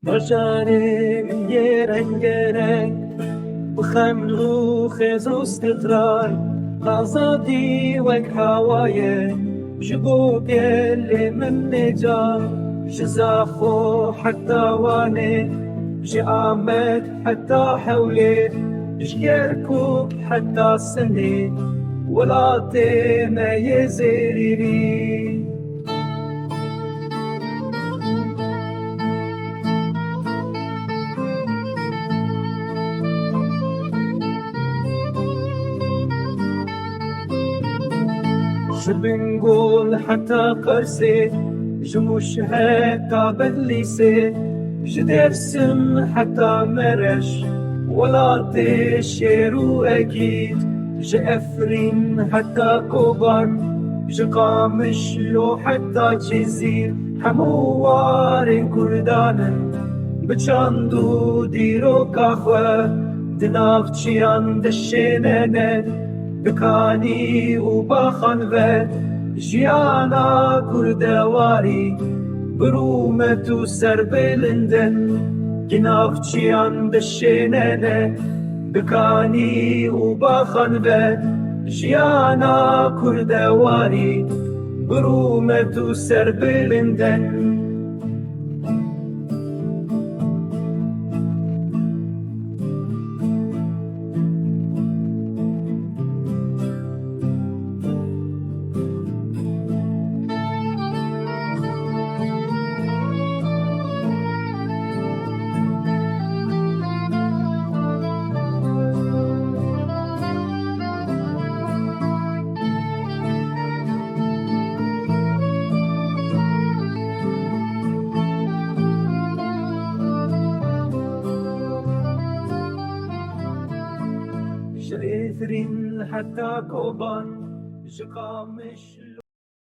بشریم یه رنگ بخملو خزوست ترای آزادی وک هوایه جبو بيلي من نجار جزاخو حتى واني جامد حتى حولي جيركو حتى سني ولا ما يزيري بنقول حتى قرسي جموش هكا بدليسي جدرسم حتى مرش ولا تشيرو أكيد جأفرين حتى كوبر جقامش لو حتى جزير حموار كردانا بچاندو ديرو كاخوة دناغچي عند الشينانة بكاني وبخنفت جيانا كردواري برومة سربلندن جنافتشي عند الشنانة بكاني وبخنفت جيانا كردواري برومة سربلندن شريثرين حتى كوبان جقامش